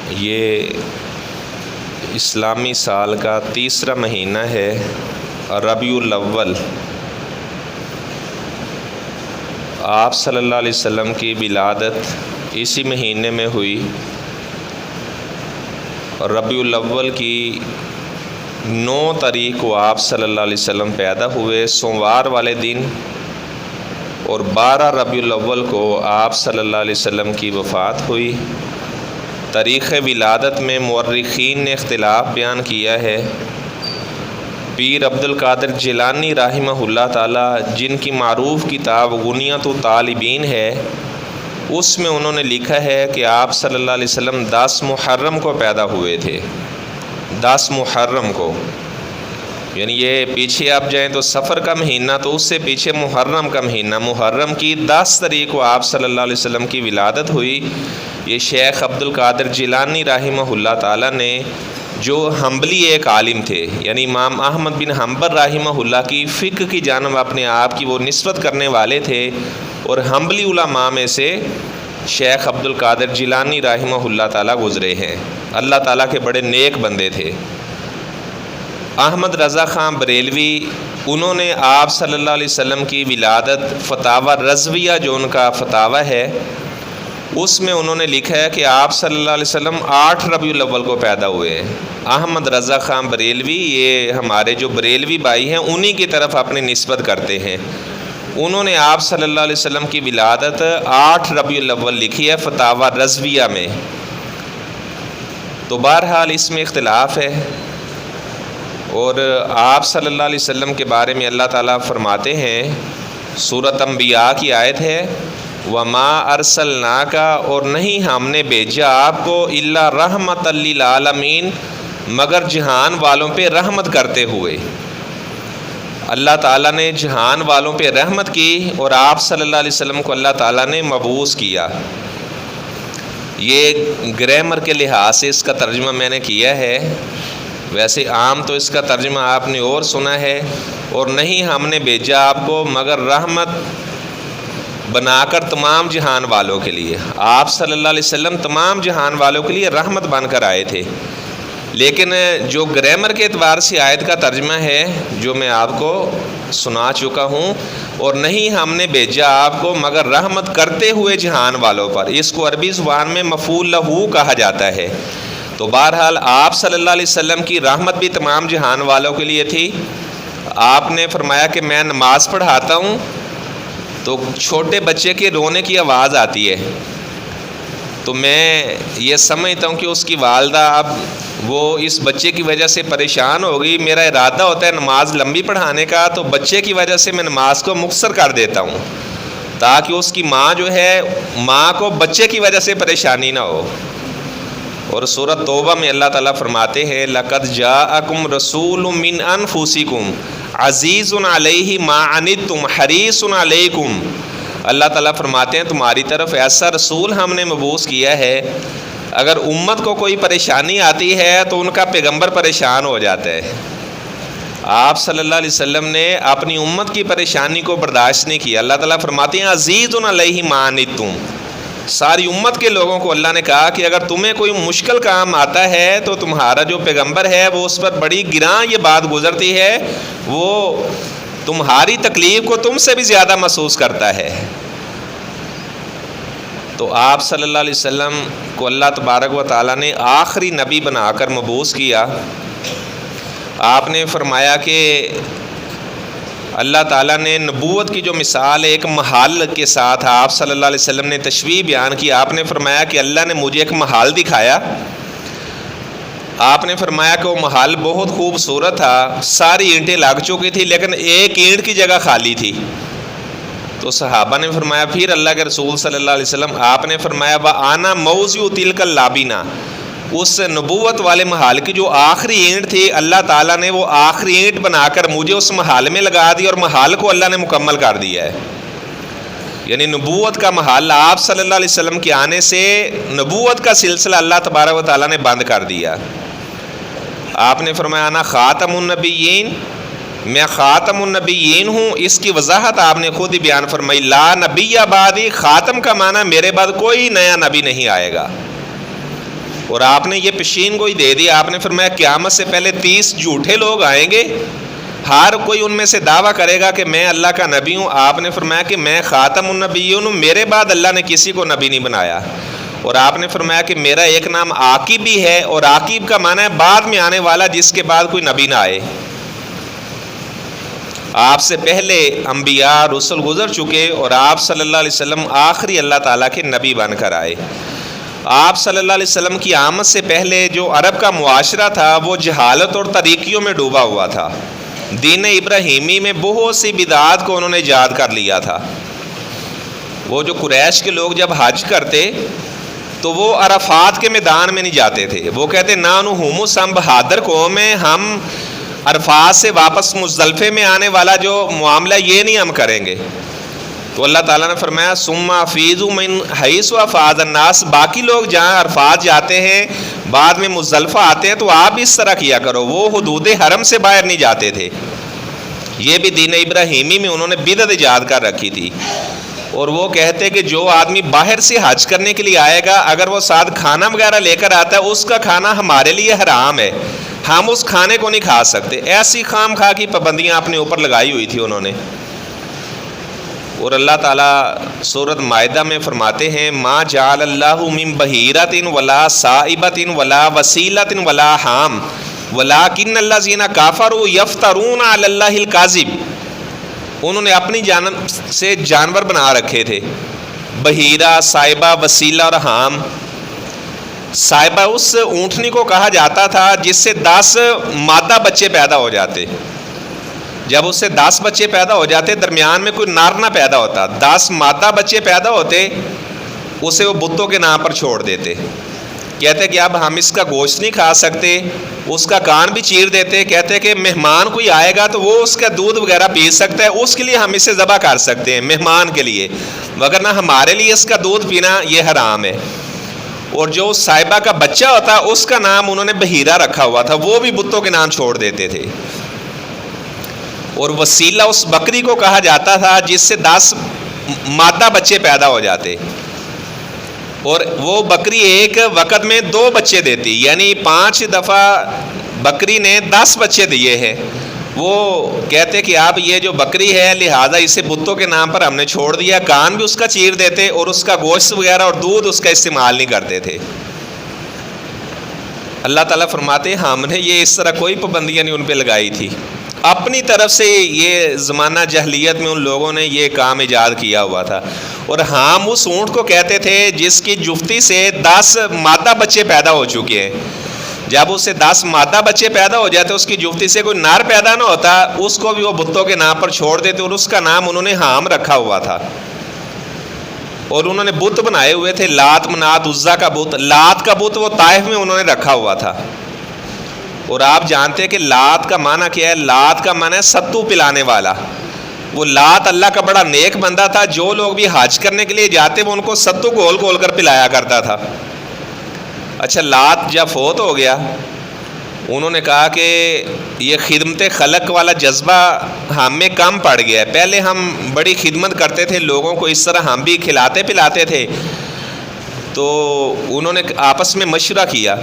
یہ اسلامی سال کا تیسرا مہینہ ہے ربیع الاول۔ آپ صلی اللہ علیہ وسلم کی ولادت اسی مہینے میں ہوئی۔ ربیع الاول کی 9 تاریخ کو آپ صلی اللہ علیہ وسلم پیدا ہوئے سوموار والے دن، اور 12 ربیع الاول کو آپ صلی اللہ علیہ وسلم کی وفات ہوئی۔ تاریخ ولادت میں مورخین نے اختلاف بیان کیا ہے۔ پیر عبد القادر جیلانی رحمہ اللہ تعالی، جن کی معروف کتاب غنیۃ الطالبین ہے، اس میں انہوں نے لکھا ہے کہ آپ صلی اللہ علیہ وسلم 10 محرم کو پیدا ہوئے تھے۔ 10 محرم کو، یعنی یہ پیچھے آپ جائیں تو صفر کا مہینہ، تو اس سے پیچھے محرم کا مہینہ، محرم کی 10 تاریخ کو آپ صلی اللہ علیہ وسلم کی ولادت ہوئی۔ یہ شیخ عبد القادر جیلانی رحمہ اللہ تعالی نے، جو حنبلی ایک عالم تھے، یعنی امام احمد بن حنبل رحمہ اللہ کی فقہ کی جانب اپنے آپ کی وہ نسبت کرنے والے تھے، اور حنبلی علماء میں سے شیخ عبد القادر جیلانی رحمہ اللہ تعالی گزرے ہیں۔ اللہ تعالیٰ کے بڑے نیک بندے تھے۔ احمد رضا خان بریلوی، انہوں نے آپ صلی اللہ علیہ وسلم کی ولادت فتاوی رضویہ جو ان کا فتاوی ہے، اس میں انہوں نے لکھا ہے کہ آپ صلی اللہ علیہ وسلم 8 ربیع الاول کو پیدا ہوئے ہیں۔ احمد رضا خان بریلوی، یہ ہمارے جو بریلوی بھائی ہیں انہی کی طرف اپنی نسبت کرتے ہیں۔ انہوں نے آپ صلی اللہ علیہ وسلم کی ولادت 8 ربیع الاول لکھی ہے فتاوی رضویہ میں۔ تو بہرحال اس میں اختلاف ہے، اور آپ صلی اللہ علیہ وسلم کے بارے میں اللہ تعالیٰ فرماتے ہیں، سورۃ انبیاء کی آیت ہے، وَمَا أَرْسَلْنَاكَ، اور نہیں ہم نے بھیجا آپ کو إِلَّا رَحْمَةً لِّلْعَالَمِينَ، مگر جہان والوں پہ رحمت کرتے ہوئے۔ اللہ تعالیٰ نے جہان والوں پہ رحمت کی، اور آپ صلی اللہ علیہ وسلم کو اللہ تعالیٰ نے مبعوث کیا۔ یہ گرامر کے لحاظ سے اس کا ترجمہ میں نے کیا ہے، ویسے عام تو اس کا ترجمہ آپ نے اور سنا ہے، اور نہیں ہم نے بھیجا آپ کو مگر رحمت بنا کر تمام جہان والوں کے لیے۔ آپ صلی اللہ علیہ وسلم تمام جہان والوں کے لیے رحمت بن کر آئے تھے۔ لیکن جو گرامر کے اعتبار سے آیت کا ترجمہ ہے، جو میں آپ کو سنا چکا ہوں، اور نہیں ہم نے بھیجا آپ کو مگر رحمت کرتے ہوئے جہان والوں پر، اس کو عربی زبان میں مفعول لہو کہا جاتا ہے۔ تو بہرحال آپ صلی اللہ علیہ وسلم کی رحمت بھی تمام جہان والوں کے لیے تھی۔ آپ نے فرمایا کہ میں نماز پڑھاتا ہوں تو چھوٹے بچے کے رونے کی آواز آتی ہے، تو میں یہ سمجھتا ہوں کہ اس کی والدہ اب وہ اس بچے کی وجہ سے پریشان ہوگی، میرا ارادہ ہوتا ہے نماز لمبی پڑھانے کا، تو بچے کی وجہ سے میں نماز کو مختصر کر دیتا ہوں، تاکہ اس کی ماں جو ہے، ماں کو بچے کی وجہ سے پریشانی نہ ہو۔ اور سورۃ توبہ میں اللہ تعالیٰ فرماتے ہیں، لَقَدْ جَاءَكُمْ رَسُولٌ مِّنْ أَنفُسِكُمْ عَزِيزٌ عَلَيْهِ مَا عَنِتُّمْ حَرِيصٌ عَلَيْكُمْ۔ اللہ تعالیٰ فرماتے ہیں تمہاری طرف ایسا رسول ہم نے مبعوث کیا ہے، اگر امت کو کوئی پریشانی آتی ہے تو ان کا پیغمبر پریشان ہو جاتا ہے۔ آپ صلی اللہ علیہ وسلم نے اپنی امت کی پریشانی کو برداشت نہیں کیا۔ اللہ تعالیٰ فرماتے ہیں عَزِيزٌ عَلَيْهِ مَا عَنِتُّمْ۔ ساری امت کے لوگوں کو اللہ نے کہا کہ اگر تمہیں کوئی مشکل کام آتا ہے تو تمہارا جو پیغمبر ہے وہ اس پر بڑی گراں یہ بات گزرتی ہے، وہ تمہاری تکلیف کو تم سے بھی زیادہ محسوس کرتا ہے۔ تو آپ صلی اللہ علیہ وسلم کو اللہ تبارک و تعالیٰ نے آخری نبی بنا کر مبعوث کیا۔ آپ نے فرمایا کہ اللہ تعالیٰ نے نبوت کی جو مثال ایک محال کے ساتھ آپ صلی اللہ علیہ وسلم نے تشبیہ بیان کی۔ آپ نے فرمایا کہ اللہ نے مجھے ایک محال دکھایا۔ آپ نے فرمایا کہ وہ محال بہت خوبصورت تھا، ساری اینٹیں لگ چکی تھی، لیکن ایک اینٹ کی جگہ خالی تھی۔ تو صحابہ نے فرمایا، پھر اللہ کے رسول صلی اللہ علیہ وسلم آپ نے فرمایا، وَأَنَا مَوْضِعُ تِلْكَ اللَّابِنَا، اس نبوت والے محال کی جو آخری اینٹ تھی، اللہ تعالیٰ نے وہ آخری اینٹ بنا کر مجھے اس محال میں لگا دی، اور محال کو اللہ نے مکمل کر دیا ہے۔ یعنی نبوت کا محال آپ صلی اللہ علیہ وسلم کے آنے سے نبوت کا سلسلہ اللہ تبارک و تعالیٰ نے بند کر دیا۔ آپ نے فرمایا انا خاتم النبیین، میں خاتم النبیین ہوں۔ اس کی وضاحت آپ نے خود ہی بیان فرمائی، لا نبی بعدی، خاتم کا معنی میرے بعد کوئی نیا نبی نہیں آئے گا۔ اور آپ نے یہ پیشین گوئی دے دی. آپ نے فرمایا قیامت سے پہلے 30 جھوٹے لوگ آئیں گے, ہر کوئی ان میں سے دعویٰ کرے گا کہ میں اللہ کا نبی ہوں. آپ نے فرمایا کہ میں خاتم النبیون ہوں, میرے بعد اللہ نے کسی کو نبی نہیں بنایا. اور آپ نے فرمایا کہ میرا ایک نام عاقب بھی ہے, اور عاقب کا معنی ہے بعد میں آنے والا, جس کے بعد کوئی نبی نہ آئے. آپ سے پہلے انبیاء رسل گزر چکے, اور آپ صلی اللہ علیہ وسلم آخری اللہ تعالیٰ کے نبی بن کر آئے. آپ صلی اللہ علیہ وسلم کی آمد سے پہلے جو عرب کا معاشرہ تھا وہ جہالت اور طریقیوں میں ڈوبا ہوا تھا. دین ابراہیمی میں بہت سی بدعات کو انہوں نے یاد کر لیا تھا. وہ جو قریش کے لوگ جب حج کرتے تو وہ عرفات کے میدان میں نہیں جاتے تھے. وہ کہتے نانو ہومس, ہم بہادر قوم ہیں, ہم عرفات سے واپس مزدلفے میں آنے والا جو معاملہ یہ نہیں ہم کریں گے. تو اللہ تعالیٰ نے فرمایا ثم افیضوا من حیث افاض الناس, باقی لوگ جہاں عرفات جاتے ہیں بعد میں مزدلفہ آتے ہیں تو آپ بھی اس طرح کیا کرو. وہ حدود حرم سے باہر نہیں جاتے تھے. یہ بھی دین ابراہیمی میں انہوں نے بدعت ایجاد کر رکھی تھی. اور وہ کہتے کہ جو آدمی باہر سے حج کرنے کے لیے آئے گا, اگر وہ ساتھ کھانا وغیرہ لے کر آتا ہے, اس کا کھانا ہمارے لیے حرام ہے, ہم اس کھانے کو نہیں کھا سکتے. ایسی خام خواہ کی پابندیاں اپنے اوپر لگائی ہوئی تھی انہوں نے. اور اللہ تعالیٰ سورۃ مائدہ میں فرماتے ہیں ما جعل اللہ من بحیرۃ ولا صائبۃ ولا وسیلۃ ولا حام ولکن الذین کفروا یفترون علی اللہ الکاذب. انہوں نے اپنی جانب سے جانور بنا رکھے تھے, بحیرہ, صائبہ, وسیلہ اور حام. صائبہ اس اونٹنی کو کہا جاتا تھا جس سے 10 مادہ بچے پیدا ہو جاتے. جب اس سے 10 بچے پیدا ہو جاتے, درمیان میں کوئی نر نہ پیدا ہوتا, 10 مادہ بچے پیدا ہوتے, اسے وہ بتوں کے نام پر چھوڑ دیتے. کہتے کہ اب ہم اس کا گوشت نہیں کھا سکتے, اس کا کان بھی چیر دیتے. کہتے کہ مہمان کوئی آئے گا تو وہ اس کا دودھ وغیرہ پی سکتا ہے, اس کے لیے ہم اسے ذبح کر سکتے ہیں مہمان کے لیے, وگرنہ ہمارے لیے اس کا دودھ پینا یہ حرام ہے. اور جو صائبہ کا بچہ ہوتا اس کا نام انہوں نے بحیرہ رکھا ہوا تھا, وہ بھی بتوں کے نام چھوڑ دیتے تھے. اور وسیلہ اس بکری کو کہا جاتا تھا جس سے 10 مادہ بچے پیدا ہو جاتے, اور وہ بکری ایک وقت میں 2 بچے دیتی, یعنی 5 دفعہ بکری نے 10 بچے دیے ہیں. وہ کہتے کہ آپ یہ جو بکری ہے لہذا اسے بتوں کے نام پر ہم نے چھوڑ دیا. کان بھی اس کا چیر دیتے, اور اس کا گوشت وغیرہ اور دودھ اس کا استعمال نہیں کرتے تھے. اللہ تعالیٰ فرماتے ہیں ہم نے یہ اس طرح کوئی پابندیاں نہیں ان پہ لگائی تھی, اپنی طرف سے یہ زمانہ جاہلیت میں ان لوگوں نے یہ کام ایجاد کیا ہوا تھا. اور ہم اس اونٹ کو کہتے تھے جس کی جفتی سے 10 مادہ بچے پیدا ہو چکے ہیں. جب اس سے 10 مادہ بچے پیدا ہو جاتے, اس کی جفتی سے کوئی نر پیدا نہ ہوتا, اس کو بھی وہ بتوں کے نام پر چھوڑ دیتے, اور اس کا نام انہوں نے حام رکھا ہوا تھا. اور انہوں نے بت بنائے ہوئے تھے, لات, منات, عزا کا بت. لات کا بت وہ طائف میں انہوں نے رکھا ہوا تھا. اور آپ جانتے ہیں کہ لات کا معنی کیا ہے؟ لات کا معنی ہے ستو پلانے والا. وہ لات اللہ کا بڑا نیک بندہ تھا, جو لوگ بھی حج کرنے کے لیے جاتے وہ ان کو ستو گول گول کر پلایا کرتا تھا. اچھا, لات جب فوت ہو گیا, انہوں نے کہا کہ یہ خدمت خلق والا جذبہ ہم میں کم پڑ گیا ہے. پہلے ہم بڑی خدمت کرتے تھے لوگوں کو, اس طرح ہم بھی کھلاتے پلاتے تھے. تو انہوں نے آپس میں مشورہ کیا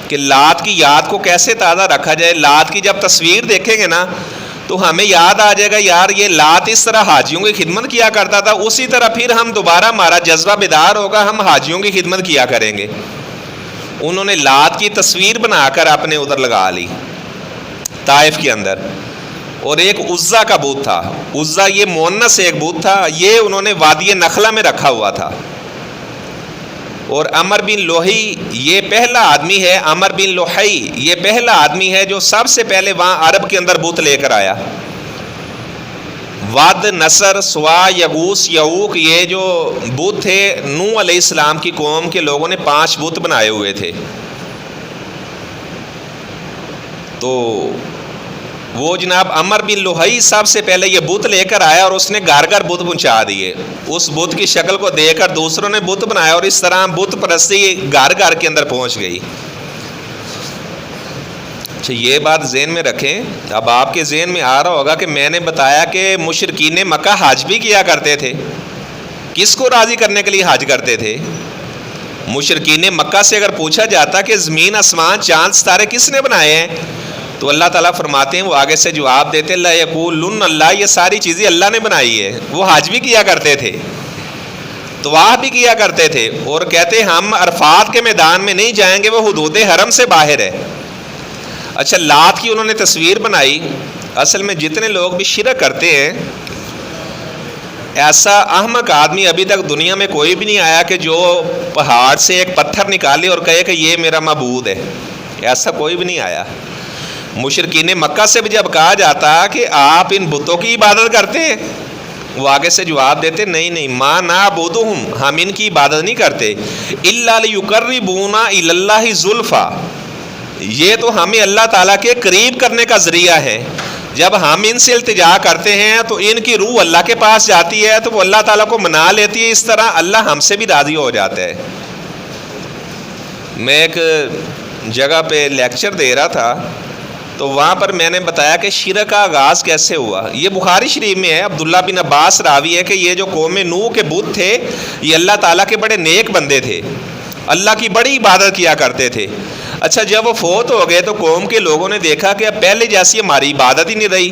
کہ لات کی یاد کو کیسے تازہ رکھا جائے. لات کی جب تصویر دیکھیں گے نا تو ہمیں یاد آ جائے گا یار یہ لات اس طرح حاجیوں کی خدمت کیا کرتا تھا, اسی طرح پھر ہم دوبارہ ہمارا جذبہ بیدار ہوگا, ہم حاجیوں کی خدمت کیا کریں گے. انہوں نے لات کی تصویر بنا کر اپنے ادھر لگا لی طائف کے اندر. اور ایک عزا کا بت تھا, عزا یہ مونس ایک بت تھا, یہ انہوں نے وادی نخلا میں رکھا ہوا تھا. اور عمر بن لوہی یہ پہلا آدمی ہے, عمر بن لوہی یہ پہلا آدمی ہے جو سب سے پہلے وہاں عرب کے اندر بت لے کر آیا. ود, نصر, سوا, یغوس, یعوق یہ جو بت تھے نوح علیہ السلام کی قوم کے لوگوں نے 5 بت بنائے ہوئے تھے. تو وہ جناب عمر بن لوہی سب سے پہلے یہ بت لے کر آیا, اور اس نے گھر گھر بت پہنچا دیے. اس بت کی شکل کو دیکھ کر دوسروں نے بت بنایا, اور اس طرح بت پرستی گھر گھر کے اندر پہنچ گئی. اچھا, یہ بات ذہن میں رکھیں. اب آپ کے ذہن میں آ رہا ہوگا کہ میں نے بتایا کہ مشرکین مکہ حج بھی کیا کرتے تھے. کس کو راضی کرنے کے لیے حج کرتے تھے؟ مشرکین مکہ سے اگر پوچھا جاتا کہ زمین آسمان چاند ستارے کس نے بنائے ہیں، تو اللہ تعالیٰ فرماتے ہیں، وہ آگے سے جواب دیتے اللہ یقولن اللہ، یہ ساری چیزیں اللہ نے بنائی ہے۔ وہ حج بھی کیا کرتے تھے، طواف بھی کیا کرتے تھے، اور کہتے ہم عرفات کے میدان میں نہیں جائیں گے، وہ حدود حرم سے باہر ہے۔ اچھا، لات کی انہوں نے تصویر بنائی۔ اصل میں جتنے لوگ بھی شرک کرتے ہیں، ایسا احمق آدمی ابھی تک دنیا میں کوئی بھی نہیں آیا کہ جو پہاڑ سے ایک پتھر نکالے اور کہے کہ یہ میرا معبود ہے، ایسا کوئی بھی نہیں آیا۔ مشرکین مکہ سے بھی جب کہا جاتا کہ آپ ان بتوں کی عبادت کرتے ہیں، وہ آگے سے جواب دیتے نہیں ما نعبدہم، ہم ان کی عبادت نہیں کرتے، الا لیقربونا الی اللہ زلفیٰ، یہ تو ہمیں اللہ تعالیٰ کے قریب کرنے کا ذریعہ ہے۔ جب ہم ان سے التجا کرتے ہیں تو ان کی روح اللہ کے پاس جاتی ہے، تو وہ اللہ تعالیٰ کو منا لیتی ہے، اس طرح اللہ ہم سے بھی راضی ہو جاتا ہے۔ میں ایک جگہ پہ لیکچر دے رہا تھا، تو وہاں پر میں نے بتایا کہ شرک کا آغاز کیسے ہوا۔ یہ بخاری شریف میں ہے، عبداللہ بن عباس راوی ہے کہ یہ جو قوم نوح کے بت تھے، یہ اللہ تعالیٰ کے بڑے نیک بندے تھے، اللہ کی بڑی عبادت کیا کرتے تھے۔ اچھا، جب وہ فوت ہو گئے تو قوم کے لوگوں نے دیکھا کہ اب پہلے جیسی ہماری عبادت ہی نہیں رہی۔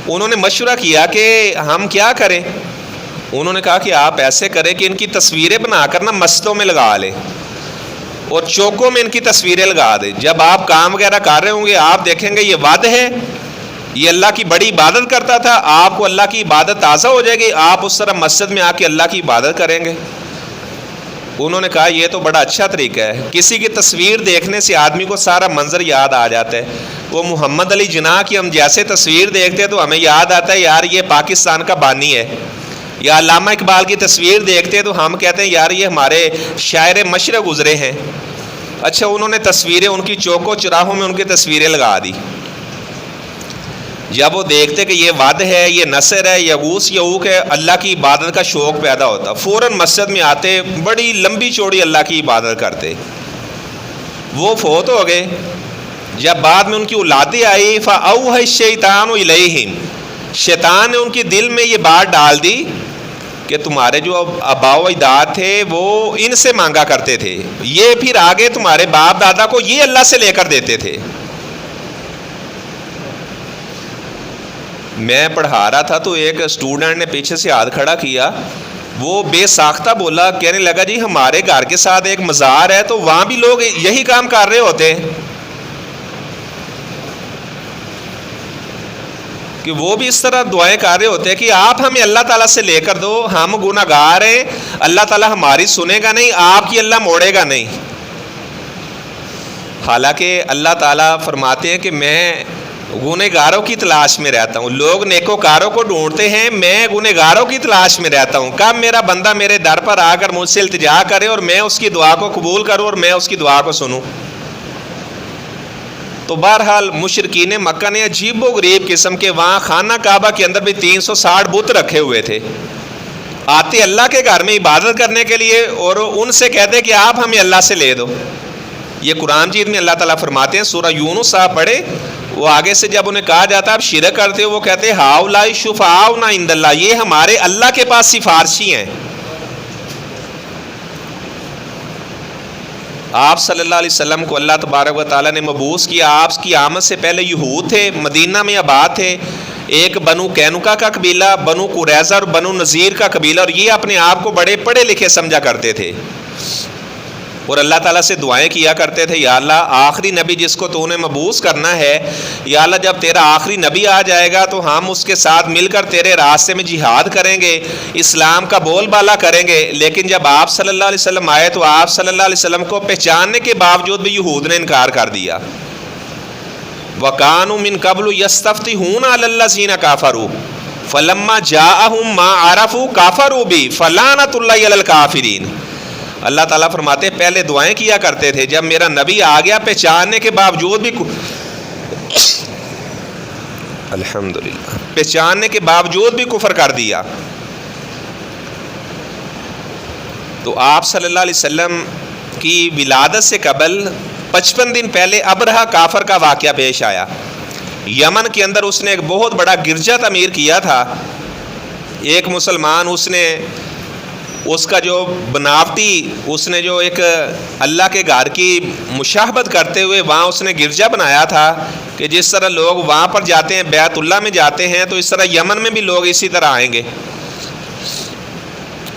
انہوں نے مشورہ کیا کہ ہم کیا کریں۔ انہوں نے کہا کہ آپ ایسے کریں کہ ان کی تصویریں بنا کر مسجدوں میں لگا لیں اور چوکوں میں ان کی تصویریں لگا دیں۔ جب آپ کام وغیرہ کر رہے ہوں گے، آپ دیکھیں گے یہ ود ہے، یہ اللہ کی بڑی عبادت کرتا تھا، آپ کو اللہ کی عبادت تازہ ہو جائے گی، آپ اس طرح مسجد میں آ کے اللہ کی عبادت کریں گے۔ انہوں نے کہا یہ تو بڑا اچھا طریقہ ہے۔ کسی کی تصویر دیکھنے سے آدمی کو سارا منظر یاد آ جاتا ہے۔ وہ محمد علی جناح کی ہم جیسے تصویر دیکھتے ہیں تو ہمیں یاد آتا ہے یار یہ پاکستان کا بانی ہے، یا علامہ اقبال کی تصویر دیکھتے ہیں تو ہم کہتے ہیں یار یہ ہمارے شاعر مشرق گزرے ہیں۔ اچھا، انہوں نے تصویریں ان کی چوکوں چراہوں میں ان کی تصویریں لگا دی۔ جب وہ دیکھتے کہ یہ ود ہے، یہ نصر ہے، یغوث یعوق ہے، اللہ کی عبادت کا شوق پیدا ہوتا، فوراً مسجد میں آتے، بڑی لمبی چوڑی اللہ کی عبادت کرتے۔ وہ فوت ہو گئے۔ جب بعد میں ان کی اولادیں آئی، فَأَوْحَى الشَّيْطَانُ إِلَيْهِمْ، شیطان نے ان کے دل میں یہ بات ڈال دی کہ تمہارے جو آباء و اجداد تھے وہ ان سے مانگا کرتے تھے، یہ پھر آگے تمہارے باپ دادا کو یہ اللہ سے لے کر دیتے تھے۔ میں پڑھا رہا تھا تو ایک اسٹوڈنٹ نے پیچھے سے ہاتھ کھڑا کیا، وہ بے ساختہ بولا، کہنے لگا جی ہمارے گھر کے ساتھ ایک مزار ہے تو وہاں بھی لوگ یہی کام کر رہے ہوتے ہیں، کہ وہ بھی اس طرح دعائیں کر رہے ہوتے ہیں کہ آپ ہمیں اللہ تعالیٰ سے لے کر دو، ہم گناہ گار ہیں، اللہ تعالیٰ ہماری سنے گا نہیں، آپ کی اللہ موڑے گا نہیں۔ حالانکہ اللہ تعالیٰ فرماتے ہیں کہ میں گنہگاروں کی تلاش میں رہتا ہوں، لوگ نیکوکاروں کو ڈھونڈتے ہیں، میں گنہگاروں کی تلاش میں رہتا ہوں۔ کب میرا بندہ میرے در پر آ کر مجھ سے التجا کرے اور میں اس کی دعا کو قبول کروں اور میں اس کی دعا کو سنوں۔ تو بہرحال مشرکین مکہ نے عجیب و غریب قسم کے وہاں خانہ کعبہ کے اندر بھی 360 بت رکھے ہوئے تھے، آتے اللہ کے گھر میں عبادت کرنے کے لیے اور ان سے کہتے کہ آپ ہمیں اللہ سے لے دو۔ یہ قرآن جیت میں اللہ تعالیٰ فرماتے ہیں، سورہ یونس صاحب پڑھے، وہ آگے سے جب انہیں کہا جاتا آپ شرک کرتے ہو، وہ کہتے ہیں ہؤلاء شفعاؤنا عند اللہ، یہ ہمارے اللہ کے پاس سفارشی ہیں۔ آپ صلی اللہ علیہ وسلم کو اللہ تبارک و تعالیٰ نے مبعوث کیا، آپ کی آمد سے پہلے یہود تھے، مدینہ میں آباد تھے، ایک بنو قینقاع کا قبیلہ، بنو قریظہ اور بنو نذیر کا قبیلہ، اور یہ اپنے آپ کو بڑے پڑھے لکھے سمجھا کرتے تھے اور اللہ تعالیٰ سے دعائیں کیا کرتے تھے، یا اللہ آخری نبی جس کو تو نے مبعوث کرنا ہے، یا اللہ جب تیرا آخری نبی آ جائے گا تو ہم اس کے ساتھ مل کر تیرے راستے میں جہاد کریں گے، اسلام کا بول بالا کریں گے۔ لیکن جب آپ صلی اللہ علیہ وسلم آئے تو آپ صلی اللہ علیہ وسلم کو پہچاننے کے باوجود بھی یہود نے انکار کر دیا۔ وَكَانُوا مِن قَبْلُ يَسْتَفْتِحُونَ عَلَى الَّذِينَ كَفَرُوا فَلَمَّا جَاءَهُم مَّا عَرَفُوا كَفَرُوا بِهِ فَلَعْنَةُ اللَّهِ عَلَى الْكَافِرِينَ۔ اللہ تعالیٰ فرماتے ہیں پہلے دعائیں کیا کرتے تھے، جب میرا نبی آ گیا پہچاننے کے باوجود بھی الحمدللہ پہچاننے کے باوجود بھی کفر کر دیا۔ تو آپ صلی اللہ علیہ وسلم کی ولادت سے قبل 55 دن پہلے ابرہہ کافر کا واقعہ پیش آیا۔ یمن کے اندر اس نے ایک بہت بڑا گرجا تعمیر کیا تھا۔ ایک مسلمان اس نے اس کا جو بناوٹی اس نے جو ایک اللہ کے گھر کی مشابہت کرتے ہوئے وہاں اس نے گرجا بنایا تھا کہ جس طرح لوگ وہاں پر جاتے ہیں بیت اللہ میں جاتے ہیں تو اس طرح یمن میں بھی لوگ اسی طرح آئیں گے.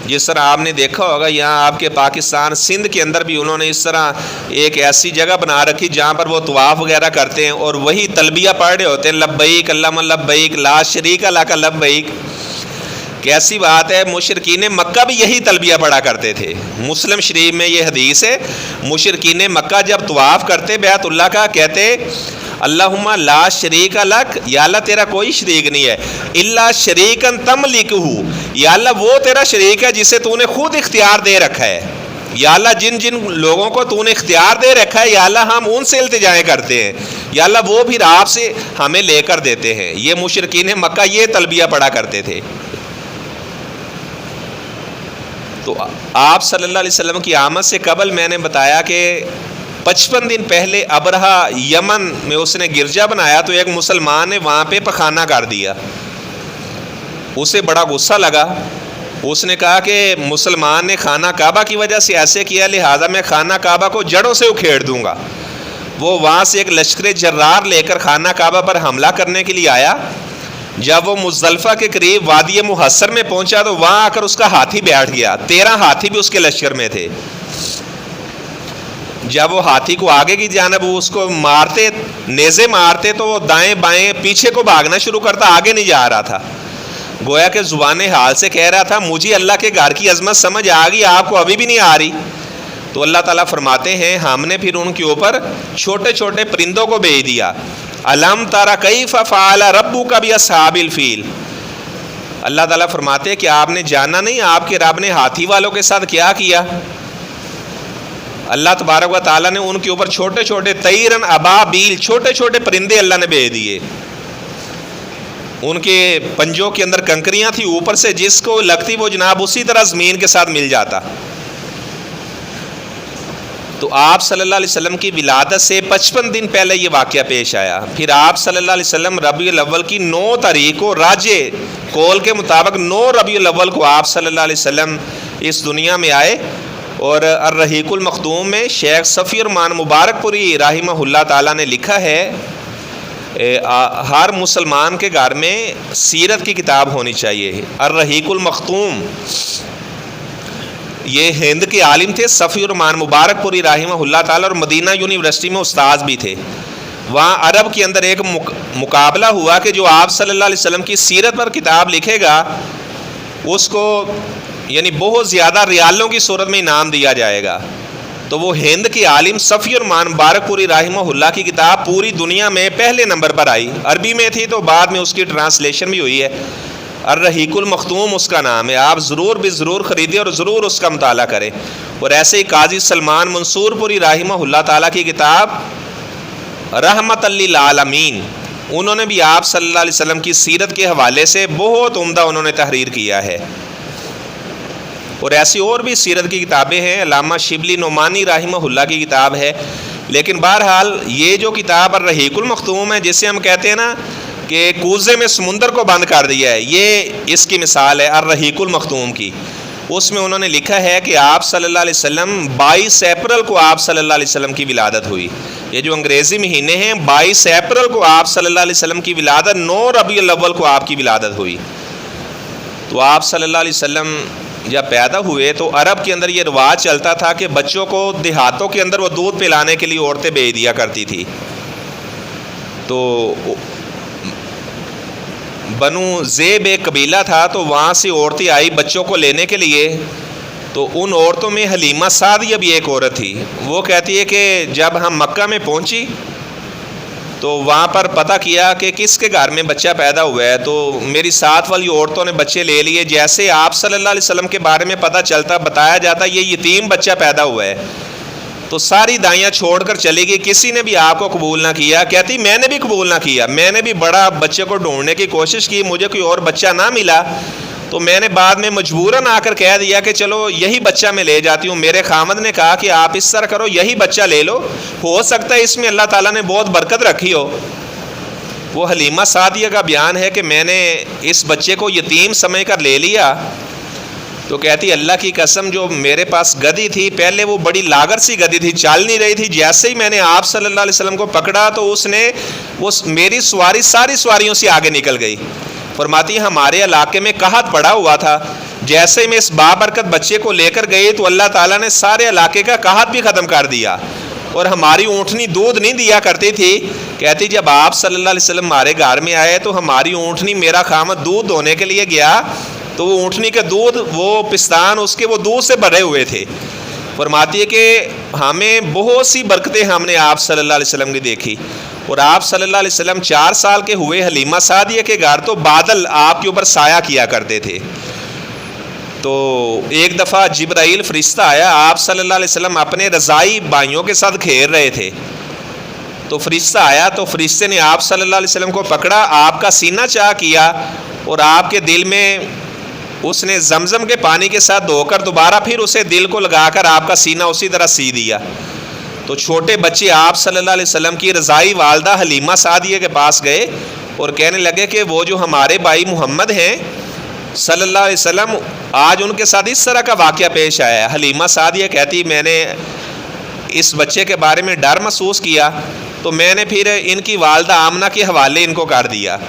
جس طرح آپ نے دیکھا ہوگا یہاں آپ کے پاکستان سندھ کے اندر بھی انہوں نے اس طرح ایک ایسی جگہ بنا رکھی جہاں پر وہ طواف وغیرہ کرتے ہیں اور وہی تلبیہ پڑھ رہے ہوتے ہیں لبیک اللہم لبیک لا شریک لک لبیک. کیسی بات ہے, مشرکین مکہ بھی یہی تلبیہ پڑھا کرتے تھے. مسلم شریف میں یہ حدیث ہے, مشرکین مکہ جب طواف کرتے بیت اللہ کا کہتے اللہم لا شریک لک, یا اللہ تیرا کوئی شریک نہیں ہے, الا شریکن تملکہ, یا اللہ وہ تیرا شریک ہے جسے تو نے خود اختیار دے رکھا ہے. یا اللہ جن جن لوگوں کو تو نے اختیار دے رکھا ہے یا اللہ ہم ان سے التجائیں کرتے ہیں, یا اللہ وہ پھر آپ سے ہمیں لے کر دیتے ہیں. یہ مشرکین مکہ یہ تلبیہ پڑھا کرتے تھے. تو آپ صلی اللہ علیہ وسلم کی آمد سے قبل میں نے بتایا کہ 55 دن پہلے ابرہا یمن میں اس نے گرجا بنایا تو ایک مسلمان نے وہاں پہ پخانہ کر دیا. اسے بڑا غصہ لگا. اس نے کہا کہ مسلمان نے خانہ کعبہ کی وجہ سے ایسے کیا لہٰذا میں خانہ کعبہ کو جڑوں سے اکھیڑ دوں گا. وہ وہاں سے ایک لشکر جرار لے کر خانہ کعبہ پر حملہ کرنے کے لیے آیا. جب وہ مزدلفہ کے قریب وادی محصر میں پہنچا تو وہاں آ کر اس کا ہاتھی بیٹھ گیا. 13 ہاتھی بھی اس کے لشکر میں تھے. جب وہ ہاتھی کو آگے کی جانب اس کو مارتے نیزے مارتے تو وہ دائیں بائیں پیچھے کو بھاگنا شروع کرتا, آگے نہیں جا رہا تھا. گویا کہ زبان حال سے کہہ رہا تھا مجھے اللہ کے گھر کی عظمت سمجھ آ گئی, آپ کو ابھی بھی نہیں آ رہی. تو اللہ تعالیٰ فرماتے ہیں ہم نے پھر ان کے اوپر چھوٹے چھوٹے پرندوں کو بھیج دیا. الم ترى کیف فعل ربک باصحاب الفیل. اللہ تعالیٰ فرماتے ہیں کہ آپ نے جانا نہیں آپ کے رب نے ہاتھی والوں کے ساتھ کیا کیا. اللہ تبارک و تعالیٰ نے ان کے اوپر چھوٹے چھوٹے طیرن ابابیل چھوٹے چھوٹے پرندے اللہ نے بھیج دیے. ان کے پنجوں کے اندر کنکریاں تھیں, اوپر سے جس کو لگتی وہ جناب اسی طرح زمین کے ساتھ مل جاتا. تو آپ صلی اللہ علیہ وسلم کی ولادت سے 55 دن پہلے یہ واقعہ پیش آیا. پھر آپ صلی اللہ علیہ وسلم ربیع الاول کی 9 تاریخ کو راجے قول کے مطابق 9 ربیع الاول کو آپ صلی اللہ علیہ وسلم اس دنیا میں آئے. اور الرحیق المختوم میں شیخ صفی الرحمان مبارک پوری رحمہ اللہ تعالیٰ نے لکھا ہے ہر مسلمان کے گھر میں سیرت کی کتاب ہونی چاہیے. الرحیق المختوم یہ ہند کے عالم تھے صفی الرحمان مبارک پوری رحمہ اللہ تعالیٰ, اور مدینہ یونیورسٹی میں استاذ بھی تھے. وہاں عرب کے اندر ایک مقابلہ ہوا کہ جو آپ صلی اللہ علیہ وسلم کی سیرت پر کتاب لکھے گا اس کو یعنی بہت زیادہ ریالوں کی صورت میں انعام دیا جائے گا. تو وہ ہند کے عالم صفی الرحمان مبارک پوری رحمہ اللہ کی کتاب پوری دنیا میں پہلے نمبر پر آئی. عربی میں تھی تو بعد میں اس کی ٹرانسلیشن بھی ہوئی ہے. الرحیق المختوم اس کا نام ہے. آپ ضرور بھی ضرور خریدیں اور ضرور اس کا مطالعہ کریں. اور ایسے ہی قاضی سلمان منصور پوری رحمہ اللہ تعالیٰ کی کتاب رحمت للعالمین, انہوں نے بھی آپ صلی اللہ علیہ وسلم کی سیرت کے حوالے سے بہت عمدہ انہوں نے تحریر کیا ہے. اور ایسی اور بھی سیرت کی کتابیں ہیں. علامہ شبلی نعمانی رحمہ اللہ کی کتاب ہے. لیکن بہرحال یہ جو کتاب الرحیق المختوم ہے جسے ہم کہتے ہیں نا کہ کوزے میں سمندر کو بند کر دیا ہے, یہ اس کی مثال ہے الرحیق المختوم کی. اس میں انہوں نے لکھا ہے کہ آپ صلی اللہ علیہ وسلم 22 اپریل کو آپ صلی اللہ علیہ وسلم کی ولادت ہوئی. یہ جو انگریزی مہینے ہیں 22 اپریل کو آپ صلی اللہ علیہ وسلم کی ولادت, 9 ربیع الاول کو آپ کی ولادت ہوئی. تو آپ صلی اللہ علیہ وسلم جب پیدا ہوئے تو عرب کے اندر یہ رواج چلتا تھا کہ بچوں کو دیہاتوں کے اندر وہ دودھ پلانے کے لیے عورتیں بھیج دیا کرتی تھی. تو بنو زیب ایک قبیلہ تھا تو وہاں سے عورتیں آئی بچوں کو لینے کے لیے. تو ان عورتوں میں حلیمہ سعدیہ بھی ایک عورت تھی. وہ کہتی ہے کہ جب ہم مکہ میں پہنچی تو وہاں پر پتہ کیا کہ کس کے گھر میں بچہ پیدا ہوا ہے, تو میری ساتھ والی عورتوں نے بچے لے لیے. جیسے آپ صلی اللہ علیہ وسلم کے بارے میں پتہ چلتا بتایا جاتا یہ یتیم بچہ پیدا ہوا ہے, تو ساری دائیاں چھوڑ کر چلی گئی. کسی نے بھی آپ کو قبول نہ کیا. کہتی میں نے بھی قبول نہ کیا, میں نے بھی بڑا بچے کو ڈھونڈنے کی کوشش کی, مجھے کوئی اور بچہ نہ ملا. تو میں نے بعد میں مجبوراً آ کر کہہ دیا کہ چلو یہی بچہ میں لے جاتی ہوں. میرے خامد نے کہا کہ آپ اس طرح کرو یہی بچہ لے لو, ہو سکتا ہے اس میں اللہ تعالیٰ نے بہت برکت رکھی ہو. وہ حلیمہ سعدیہ کا بیان ہے کہ میں نے اس بچے کو یتیم سمجھ کر لے لیا. تو کہتی اللہ کی قسم جو میرے پاس گدی تھی پہلے وہ بڑی لاغر سی گدی تھی، چل نہیں رہی تھی، جیسے ہی میں نے آپ صلی اللہ علیہ وسلم کو پکڑا تو اس نے میری سواری ساری سواریوں سے آگے نکل گئی۔ فرماتی ہے ہمارے علاقے میں قحط پڑا ہوا تھا، جیسے میں اس بابرکت بچے کو لے کر گئی تو اللہ تعالیٰ نے سارے علاقے کا قحط بھی ختم کر دیا، اور ہماری اونٹنی دودھ نہیں دیا کرتی تھی۔ کہتی جب آپ صلی اللہ علیہ وسلم ہمارے گھر میں آئے تو ہماری اونٹنی، میرا خامد دودھ دھونے کے لیے گیا تو وہ اونٹنی کے دودھ، وہ پستان اس کے وہ دودھ سے بھرے ہوئے تھے۔ فرماتی ہے کہ ہمیں بہت سی برکتیں ہم نے آپ صلی اللہ علیہ وسلم کی دیکھی، اور آپ صلی اللہ علیہ وسلم 4 سال کے ہوئے حلیمہ سعدیہ کے گھر تو بادل آپ کے اوپر سایہ کیا کرتے تھے۔ تو ایک دفعہ جبرائیل فرشتہ آیا، آپ صلی اللہ علیہ وسلم اپنے رضائی بھائیوں کے ساتھ کھیل رہے تھے، تو فرشتہ آیا تو فرشتے نے آپ صلی اللہ علیہ وسلم کو پکڑا، آپ کا سینہ چاک کیا، اور آپ کے دل میں اس نے زمزم کے پانی کے ساتھ دھو کر دوبارہ پھر اسے دل کو لگا کر آپ کا سینہ اسی طرح سی دیا۔ تو چھوٹے بچے آپ صلی اللہ علیہ وسلم کی رضائی والدہ حلیمہ سعدیہ کے پاس گئے اور کہنے لگے کہ وہ جو ہمارے بھائی محمد ہیں صلی اللہ علیہ وسلم، آج ان کے ساتھ اس طرح کا واقعہ پیش آیا ہے۔ حلیمہ سعدیہ کہتی میں نے اس بچے کے بارے میں ڈر محسوس کیا تو میں نے پھر ان کی والدہ آمنہ کے حوالے ان کو کر دیا۔